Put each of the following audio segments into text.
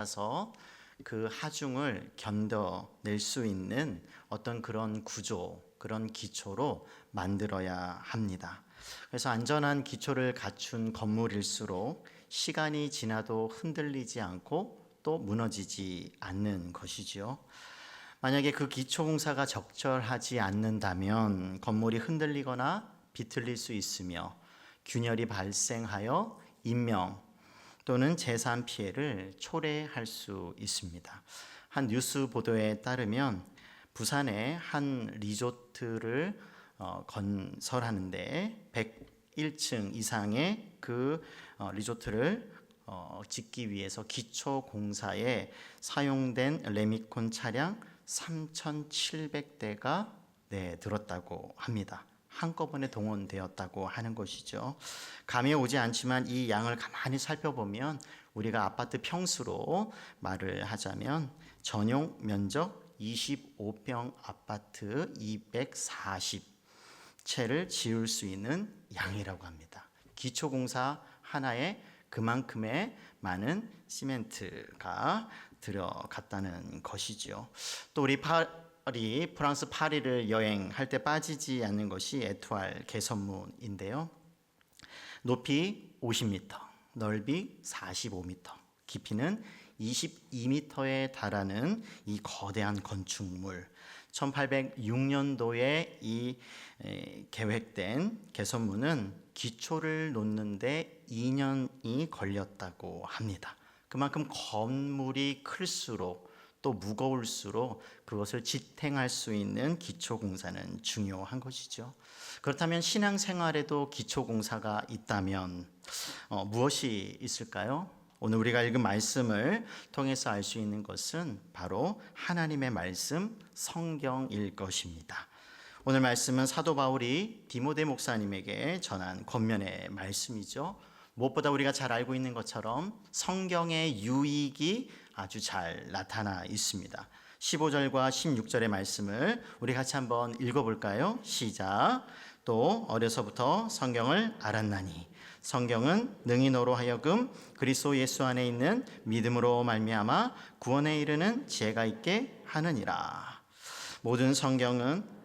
따라서 그 하중을 견뎌낼 수 있는 어떤 그런 구조, 그런 기초로 만들어야 합니다. 그래서 안전한 기초를 갖춘 건물일수록 시간이 지나도 흔들리지 않고 또 무너지지 않는 것이지요. 만약에 그 기초 공사가 적절하지 않는다면 건물이 흔들리거나 비틀릴 수 있으며 균열이 발생하여 인명 또는 재산 피해를 초래할 수 있습니다. 한 뉴스 보도에 따르면 부산의 한 리조트를 건설하는데 101층 이상의 그 리조트를 짓기 위해서 기초 공사에 사용된 레미콘 차량 3,700대가 들었다고 합니다. 한꺼번에 동원되었다고 하는 것이죠. 감이 오지 않지만 이 양을 가만히 살펴보면 우리가 아파트 평수로 말을 하자면 전용 면적 25평 아파트 240채를 지을 수 있는 양이라고 합니다. 기초공사 하나에 그만큼의 많은 시멘트가 들어갔다는 것이죠. 또 우리 프랑스 파리를 여행할 때 빠지지 않는 것이 에투알 개선문인데요. 높이 50m, 넓이 45m, 깊이는 22m에 달하는 이 거대한 건축물. 1806년도에 이 계획된 개선문은 기초를 놓는데 2년이 걸렸다고 합니다. 그만큼 건물이 클수록 또 무거울수록 그것을 지탱할 수 있는 기초공사는 중요한 것이죠. 그렇다면 신앙생활에도 기초공사가 있다면 무엇이 있을까요? 오늘 우리가 읽은 말씀을 통해서 알 수 있는 것은 바로 하나님의 말씀, 성경일 것입니다. 오늘 말씀은 사도 바울이 디모데 목사님에게 전한 권면의 말씀이죠. 무엇보다 우리가 잘 알고 있는 것처럼 성경의 유익이 아주 잘 나타나 있습니다. 15절과 16절의 말씀을 우리 같이 한번 읽어볼까요? 시작. 또 어려서부터 성경을 알았나니 성경은 능히 너로 하여금 그리스도 예수 안에 있는 믿음으로 말미암아 구원에 이르는 지혜가 있게 하느니라. 모든 성경은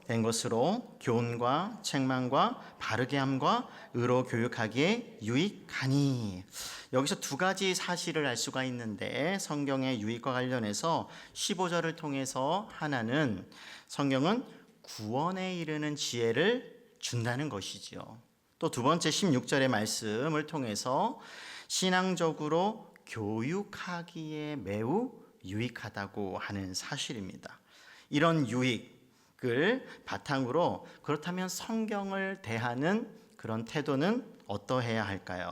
된 것으로 교훈과 책망과 바르게 함과 의로 교육하기에 유익하니. 여기서 두 가지 사실을 알 수가 있는데 성경의 유익과 관련해서 15절을 통해서 하나는 성경은 구원에 이르는 지혜를 준다는 것이죠. 또 두 번째 16절의 말씀을 통해서 신앙적으로 교육하기에 매우 유익하다고 하는 사실입니다. 이런 유익을 바탕으로 그렇다면 성경을 대하는 그런 태도는 어떠해야 할까요?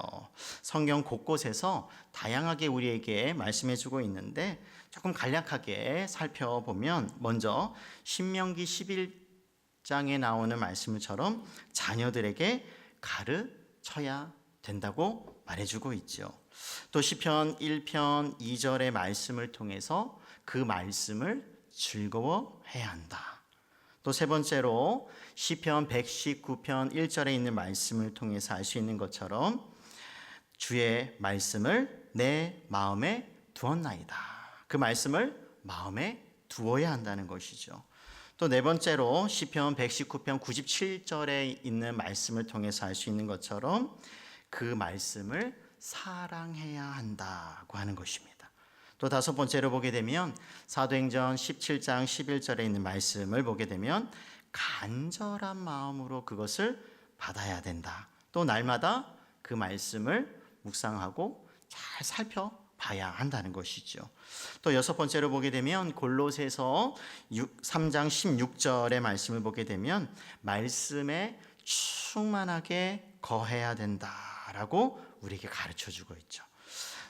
성경 곳곳에서 다양하게 우리에게 말씀해 주고 있는데 조금 간략하게 살펴보면 먼저 신명기 11장에 나오는 말씀처럼 자녀들에게 가르쳐야 된다고 말해주고 있죠. 또 시편 1편 2절의 말씀을 통해서 그 말씀을 즐거워해야 한다. 또 세 번째로 시편 119편 1절에 있는 말씀을 통해서 알 수 있는 것처럼 주의 말씀을 내 마음에 두었나이다. 그 말씀을 마음에 두어야 한다는 것이죠. 또 네 번째로 시편 119편 97절에 있는 말씀을 통해서 알 수 있는 것처럼 그 말씀을 사랑해야 한다고 하는 것입니다. 또 다섯 번째로 보게 되면 사도행전 17장 11절에 있는 말씀을 보게 되면 간절한 마음으로 그것을 받아야 된다. 또 날마다 그 말씀을 묵상하고 잘 살펴봐야 한다는 것이죠. 또 여섯 번째로 보게 되면 골로새서 3장 16절의 말씀을 보게 되면 말씀에 충만하게 거해야 된다라고 우리에게 가르쳐주고 있죠.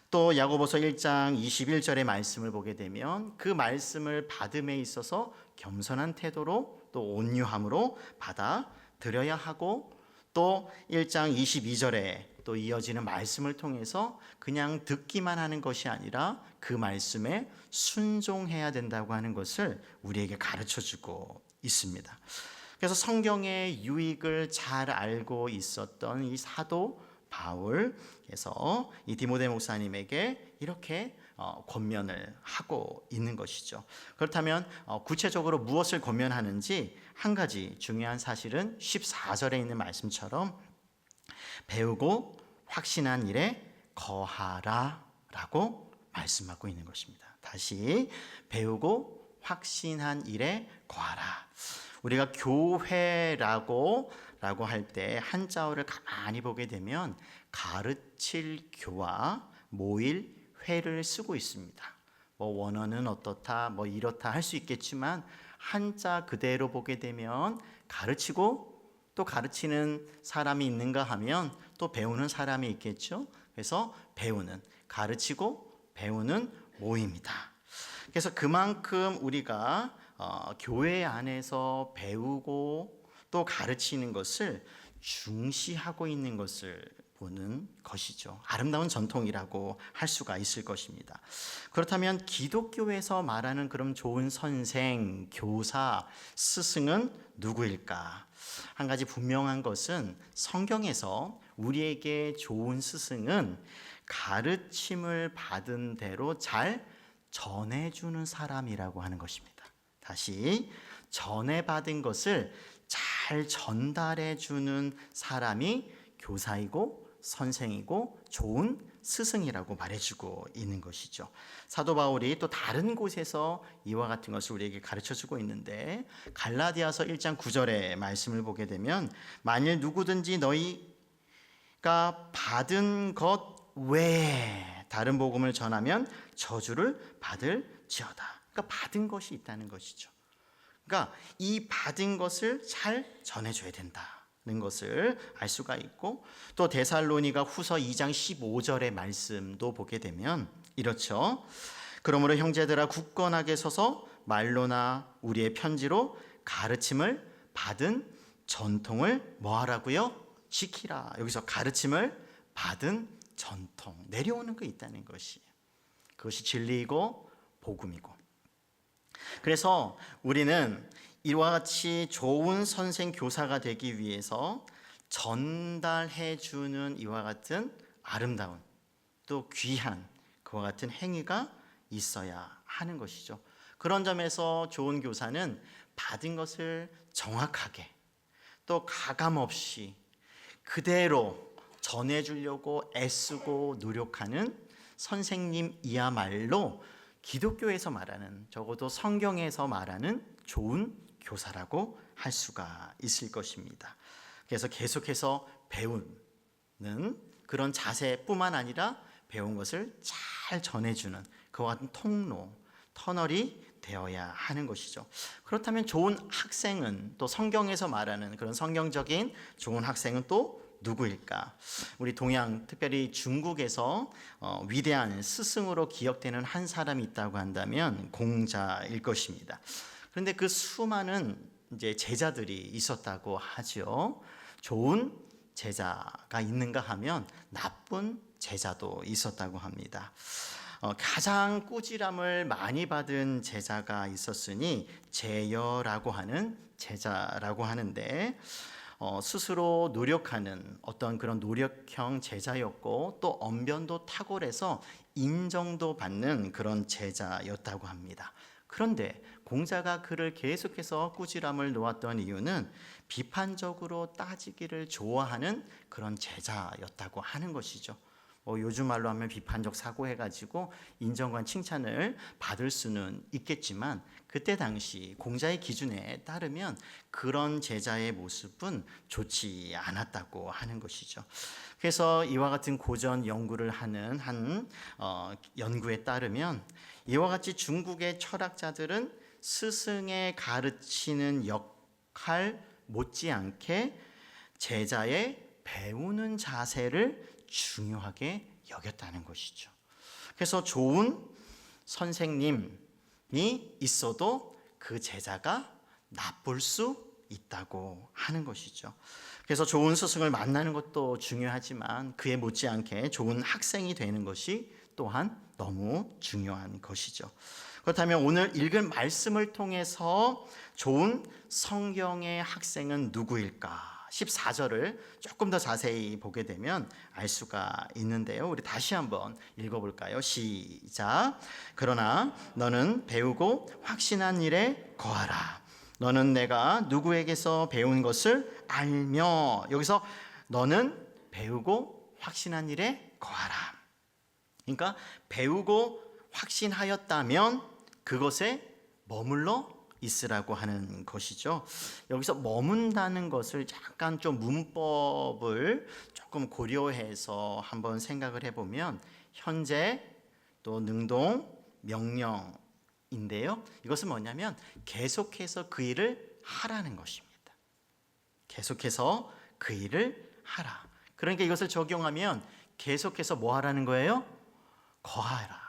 또 야고보서 1장 21절의 말씀을 보게 되면 그 말씀을 받음에 있어서 겸손한 태도로 또 온유함으로 받아들여야 하고 또 1장 22절에 또 이어지는 말씀을 통해서 그냥 듣기만 하는 것이 아니라 그 말씀에 순종해야 된다고 하는 것을 우리에게 가르쳐주고 있습니다. 그래서 성경의 유익을 잘 알고 있었던 이 사도 바울께서 이 디모데 목사님에게 이렇게 권면을 하고 있는 것이죠. 그렇다면 구체적으로 무엇을 권면하는지 한 가지 중요한 사실은 14절에 있는 말씀처럼 배우고 확신한 일에 거하라 라고 말씀하고 있는 것입니다. 다시 배우고 확신한 일에 거하라. 우리가 교회라고 할 때 한자어를 가만히 보게 되면 가르칠 교와 모일 회를 쓰고 있습니다. 뭐 원어는 어떻다, 뭐 이렇다 할 수 있겠지만 한자 그대로 보게 되면 가르치고 또 가르치는 사람이 있는가 하면 또 배우는 사람이 있겠죠. 그래서 배우는, 가르치고 배우는 모임이다. 그래서 그만큼 우리가 교회 안에서 배우고 또 가르치는 것을 중시하고 있는 것을 보는 것이죠. 아름다운 전통이라고 할 수가 있을 것입니다. 그렇다면 기독교에서 말하는 그런 좋은 선생, 교사, 스승은 누구일까? 한 가지 분명한 것은 성경에서 우리에게 좋은 스승은 가르침을 받은 대로 잘 전해주는 사람이라고 하는 것입니다. 다시 전해받은 것을 잘 전달해주는 사람이 교사이고 선생이고 좋은 스승이라고 말해주고 있는 것이죠. 사도 바울이 또 다른 곳에서 이와 같은 것을 우리에게 가르쳐주고 있는데 갈라디아서 1장 9절의 말씀을 보게 되면 만일 누구든지 너희가 받은 것 외에 다른 복음을 전하면 저주를 받을지어다. 그러니까 받은 것이 있다는 것이죠. 그러니까 이 받은 것을 잘 전해줘야 된다는 것을 알 수가 있고 또 데살로니가 후서 2장 15절의 말씀도 보게 되면 이렇죠. 그러므로 형제들아 굳건하게 서서 말로나 우리의 편지로 가르침을 받은 전통을 뭐하라고요? 지키라. 여기서 가르침을 받은 전통, 내려오는 거 있다는 것이에요. 그것이 진리이고 복음이고. 그래서 우리는 이와 같이 좋은 선생 교사가 되기 위해서 전달해 주는 이와 같은 아름다운 또 귀한 그와 같은 행위가 있어야 하는 것이죠. 그런 점에서 좋은 교사는 받은 것을 정확하게 또 가감 없이 그대로 전해주려고 애쓰고 노력하는 선생님이야말로 기독교에서 말하는, 적어도 성경에서 말하는 좋은 교사라고 할 수가 있을 것입니다. 그래서 계속해서 배우는 그런 자세뿐만 아니라 배운 것을 잘 전해주는 그와 같은 통로, 터널이 되어야 하는 것이죠. 그렇다면 좋은 학생은, 또 성경에서 말하는 그런 성경적인 좋은 학생은 또 누구일까? 우리 동양, 특별히 중국에서 위대한 스승으로 기억되는 한 사람이 있다고 한다면 공자일 것입니다. 그런데 그 수많은 이제 제자들이 있었다고 하죠. 좋은 제자가 있는가 하면 나쁜 제자도 있었다고 합니다. 가장 꾸지람을 많이 받은 제자가 있었으니 제여라고 하는 제자라고 하는데 스스로 노력하는 어떤 그런 노력형 제자였고 또 언변도 탁월해서 인정도 받는 그런 제자였다고 합니다. 그런데 공자가 그를 계속해서 꾸지람을 놓았던 이유는 비판적으로 따지기를 좋아하는 그런 제자였다고 하는 것이죠. 요즘 말로 하면 비판적 사고 해가지고 인정과 칭찬을 받을 수는 있겠지만 그때 당시 공자의 기준에 따르면 그런 제자의 모습은 좋지 않았다고 하는 것이죠. 그래서 이와 같은 고전 연구를 하는 한 연구에 따르면 이와 같이 중국의 철학자들은 스승의 가르치는 역할 못지않게 제자의 배우는 자세를 중요하게 여겼다는 것이죠. 그래서 좋은 선생님이 있어도 그 제자가 나쁠 수 있다고 하는 것이죠. 그래서 좋은 스승을 만나는 것도 중요하지만 그에 못지않게 좋은 학생이 되는 것이 또한 너무 중요한 것이죠. 그렇다면 오늘 읽은 말씀을 통해서 좋은 성경의 학생은 누구일까? 14절을 조금 더 자세히 보게 되면 알 수가 있는데요. 우리 다시 한번 읽어볼까요? 시작. 그러나 너는 배우고 확신한 일에 거하라. 너는 내가 누구에게서 배운 것을 알며. 여기서 너는 배우고 확신한 일에 거하라. 그러니까 배우고 확신하였다면 그것에 머물러 있으라고 하는 것이죠. 여기서 머문다는 것을 약간 좀 문법을 조금 고려해서 한번 생각을 해보면 현재 또 능동 명령인데요. 이것은 뭐냐면 계속해서 그 일을 하라는 것입니다. 계속해서 그 일을 하라. 그러니까 이것을 적용하면 계속해서 뭐 하라는 거예요? 거하라.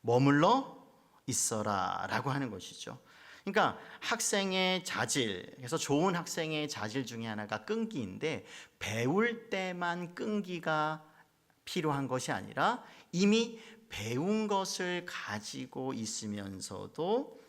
머물러 있어라 라고 하는 것이죠. 그러니까 학생의 자질, 그래서 좋은 학생의 자질 중에 하나가 끈기인데 배울 때만 끈기가 필요한 것이 아니라 이미 배운 것을 가지고 있으면서도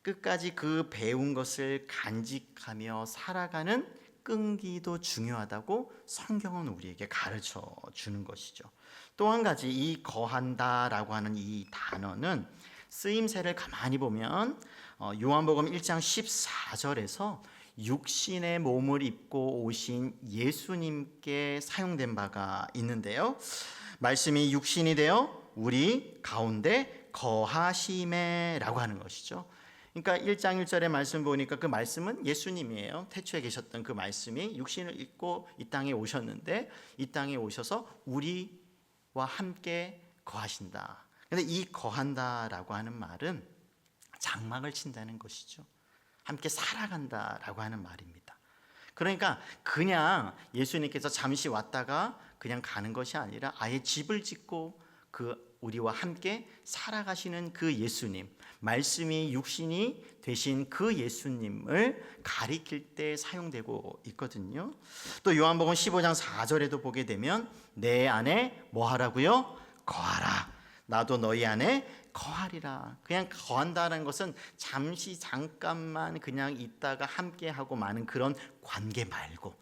끝까지 그 배운 것을 간직하며 살아가는 끈기도 중요하다고 성경은 우리에게 가르쳐 주는 것이죠. 또 한 가지 이 거한다라고 하는 이 단어는 쓰임새를 가만히 보면 요한복음 1장 14절에서 육신의 몸을 입고 오신 예수님께 사용된 바가 있는데요. 말씀이 육신이 되어 우리 가운데 거하심에라고 하는 것이죠. 그러니까 1장 1절의 말씀 보니까 그 말씀은 예수님이에요. 태초에 계셨던 그 말씀이 육신을 입고 이 땅에 오셨는데 이 땅에 오셔서 우리와 함께 거하신다. 근데 이 거한다라고 하는 말은 장막을 친다는 것이죠. 함께 살아간다라고 하는 말입니다. 그러니까 그냥 예수님께서 잠시 왔다가 그냥 가는 것이 아니라 아예 집을 짓고 그 우리와 함께 살아가시는 그 예수님, 말씀이 육신이 되신 그 예수님을 가리킬 때 사용되고 있거든요. 또 요한복음 15장 4절에도 보게 되면 내 안에 뭐 하라고요? 거하라. 나도 너희 안에 거하리라. 그냥 거한다는 것은 잠깐만 그냥 있다가 함께 하고 마는 그런 관계 말고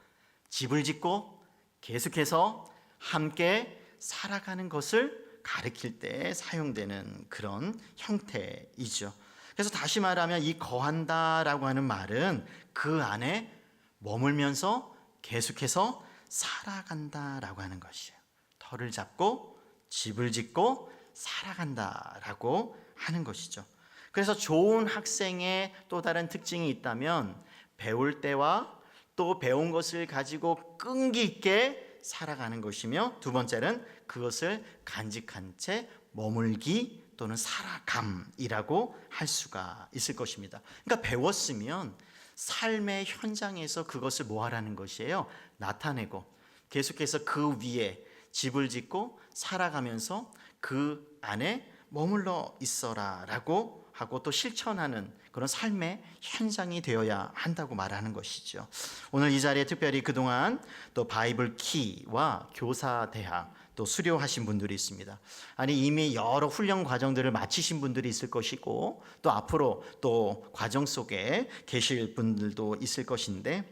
집을 짓고 계속해서 함께 살아가는 것을 가리킬 때 사용되는 그런 형태이죠. 그래서 다시 말하면 이 거한다라고 하는 말은 그 안에 머물면서 계속해서 살아간다라고 하는 것이에요. 터를 잡고 집을 짓고 살아간다라고 하는 것이죠. 그래서 좋은 학생의 또 다른 특징이 있다면 배울 때와 또 배운 것을 가지고 끈기 있게 살아가는 것이며 두 번째는 그것을 간직한 채 머물기 또는 살아감이라고 할 수가 있을 것입니다. 그러니까 배웠으면 삶의 현장에서 그것을 뭐 하라는 것이에요? 나타내고 계속해서 그 위에 집을 짓고 살아가면서 그 안에 머물러 있어라 라고 하고 또 실천하는 그런 삶의 현장이 되어야 한다고 말하는 것이죠. 오늘 이 자리에 특별히 그동안 또 바이블 키와 교사 대학 또 수료하신 분들이 있습니다. 아니 이미 여러 훈련 과정들을 마치신 분들이 있을 것이고 또 앞으로 또 과정 속에 계실 분들도 있을 것인데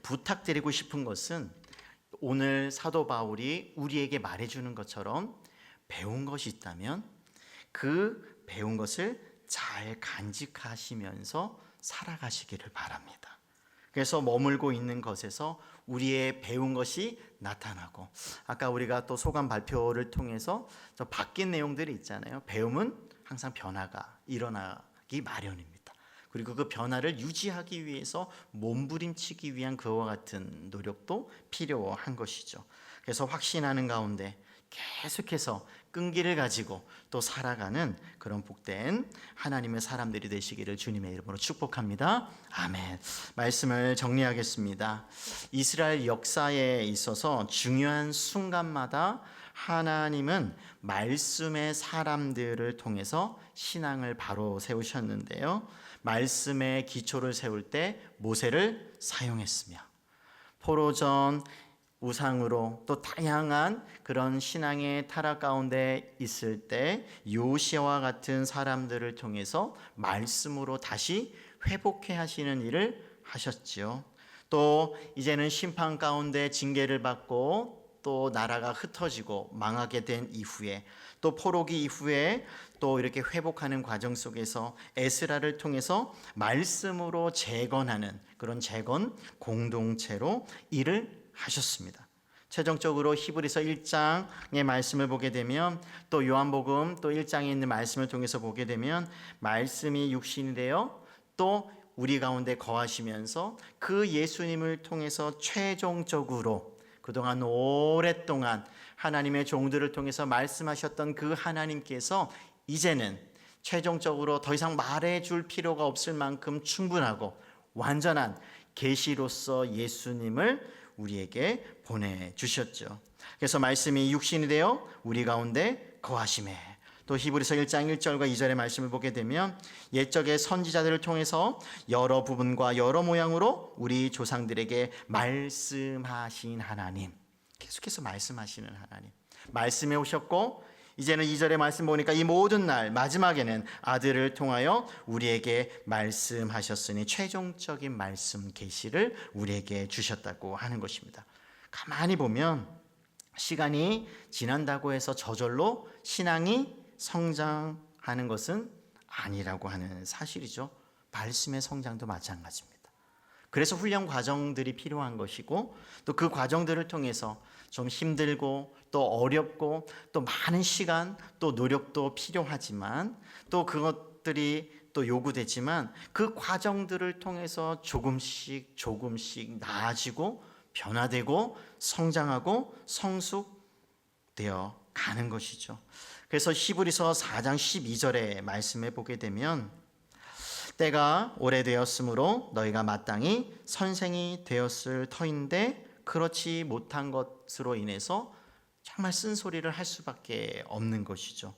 부탁드리고 싶은 것은 오늘 사도 바울이 우리에게 말해주는 것처럼 배운 것이 있다면 그 배운 것을 잘 간직하시면서 살아가시기를 바랍니다. 그래서 머물고 있는 것에서 우리의 배운 것이 나타나고 아까 우리가 또 소감 발표를 통해서 저 바뀐 내용들이 있잖아요. 배움은 항상 변화가 일어나기 마련입니다. 그리고 그 변화를 유지하기 위해서 몸부림치기 위한 그와 같은 노력도 필요한 것이죠. 그래서 확신하는 가운데 계속해서 끈기를 가지고 또 살아가는 그런 복된 하나님의 사람들이 되시기를 주님의 이름으로 축복합니다. 아멘. 말씀을 정리하겠습니다. 이스라엘 역사에 있어서 중요한 순간마다 하나님은 말씀의 사람들을 통해서 신앙을 바로 세우셨는데요. 말씀의 기초를 세울 때 모세를 사용했으며 포로전 우상으로 또 다양한 그런 신앙의 타락 가운데 있을 때 요시아와 같은 사람들을 통해서 말씀으로 다시 회복해 하시는 일을 하셨지요. 또 이제는 심판 가운데 징계를 받고 또 나라가 흩어지고 망하게 된 이후에 또 포로기 이후에 또 이렇게 회복하는 과정 속에서 에스라를 통해서 말씀으로 재건하는 그런 재건 공동체로 일을 하셨습니다. 최종적으로 히브리서 1장의 말씀을 보게 되면 또 요한복음 또 1장에 있는 말씀을 통해서 보게 되면 말씀이 육신이 되어 또 우리 가운데 거하시면서 그 예수님을 통해서 최종적으로 그동안 오랫동안 하나님의 종들을 통해서 말씀하셨던 그 하나님께서 이제는 최종적으로 더 이상 말해줄 필요가 없을 만큼 충분하고 완전한 계시로서 예수님을 우리에게 보내주셨죠. 그래서 말씀이 육신이 되어 우리 가운데 거하심에 또 히브리서 1장 1절과 2절의 말씀을 보게 되면 옛적의 선지자들을 통해서 여러 부분과 여러 모양으로 우리 조상들에게 말씀하신 하나님, 계속해서 말씀하시는 하나님, 말씀해 오셨고 이제는 2절의 말씀 보니까 이 모든 날 마지막에는 아들을 통하여 우리에게 말씀하셨으니 최종적인 말씀 계시를 우리에게 주셨다고 하는 것입니다. 가만히 보면 시간이 지난다고 해서 저절로 신앙이 성장하는 것은 아니라고 하는 사실이죠. 말씀의 성장도 마찬가지입니다. 그래서 훈련 과정들이 필요한 것이고 또 그 과정들을 통해서 좀 힘들고 또 어렵고 또 많은 시간 또 노력도 필요하지만 또 그것들이 또 요구되지만 그 과정들을 통해서 조금씩 나아지고 변화되고 성장하고 성숙되어 가는 것이죠. 그래서 히브리서 4장 12절의 말씀에 보게 되면 때가 오래되었으므로 너희가 마땅히 선생이 되었을 터인데 그렇지 못한 것으로 인해서 정말 쓴소리를 할 수밖에 없는 것이죠.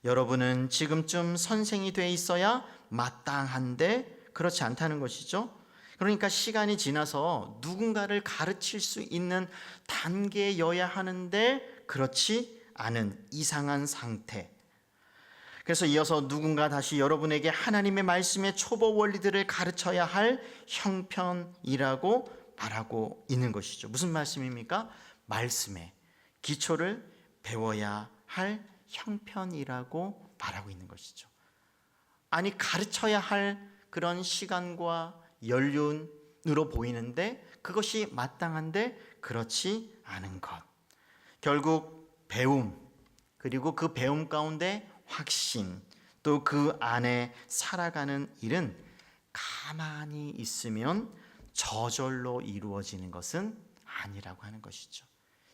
여러분은 지금쯤 선생이 돼 있어야 마땅한데 그렇지 않다는 것이죠. 그러니까 시간이 지나서 누군가를 가르칠 수 있는 단계여야 하는데 그렇지 않은 이상한 상태. 그래서 이어서 누군가 다시 여러분에게 하나님의 말씀의 초보 원리들을 가르쳐야 할 형편이라고 말하고 있는 것이죠. 무슨 말씀입니까? 말씀의 기초를 배워야 할 형편이라고 말하고 있는 것이죠. 아니 가르쳐야 할 그런 시간과 연륜으로 보이는데 그것이 마땅한데 그렇지 않은 것. 결국 배움 그리고 그 배움 가운데 확신 또 그 안에 살아가는 일은 가만히 있으면 저절로 이루어지는 것은 아니라고 하는 것이죠.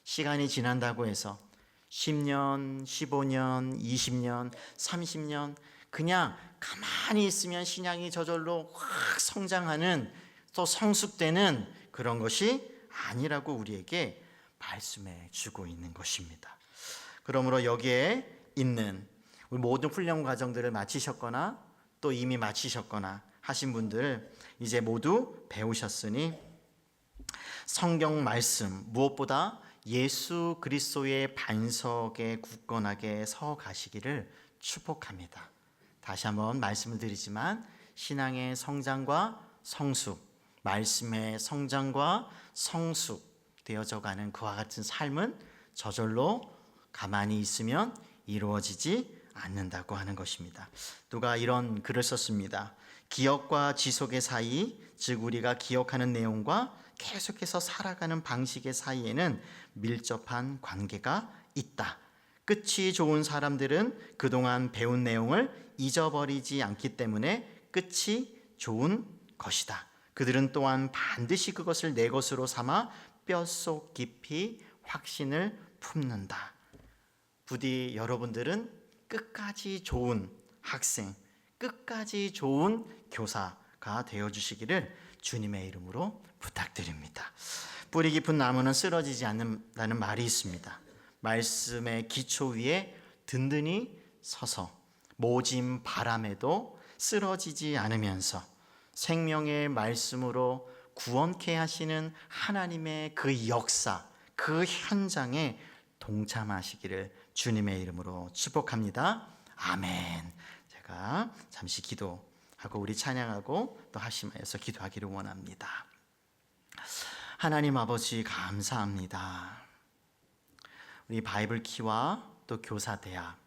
시간이 지난다고 해서 10년, 15년, 20년, 30년 그냥 가만히 있으면 신앙이 저절로 확 성장하는 또 성숙되는 그런 것이 아니라고 우리에게 말씀해 주고 있는 것입니다. 그러므로 여기에 있는 우리 모든 훈련 과정들을 마치셨거나 또 이미 마치셨거나 하신 분들 이제 모두 배우셨으니 성경 말씀 무엇보다 예수 그리스도의 반석에 굳건하게 서 가시기를 축복합니다. 다시 한번 말씀을 드리지만 신앙의 성장과 성숙, 말씀의 성장과 성숙 되어져 가는 그와 같은 삶은 저절로 가만히 있으면 이루어지지 않는다고 하는 것입니다. 누가 이런 글을 썼습니다. 기억과 지속의 사이, 즉 우리가 기억하는 내용과 계속해서 살아가는 방식의 사이에는 밀접한 관계가 있다. 끝이 좋은 사람들은 그동안 배운 내용을 잊어버리지 않기 때문에 끝이 좋은 것이다. 그들은 또한 반드시 그것을 내 것으로 삼아 뼛속 깊이 확신을 품는다. 부디 여러분들은 끝까지 좋은 학생, 끝까지 좋은 교사가 되어주시기를 주님의 이름으로 부탁드립니다. 뿌리 깊은 나무는 쓰러지지 않는다는 말이 있습니다. 말씀의 기초 위에 든든히 서서 모진 바람에도 쓰러지지 않으면서 생명의 말씀으로 구원케 하시는 하나님의 그 역사, 그 현장에 동참하시기를 주님의 이름으로 축복합니다. 아멘. 제가 잠시 기도하고 우리 찬양하고 또 하심하여서 기도하기를 원합니다. 하나님 아버지 감사합니다. 우리 바이블 키와 또 교사대학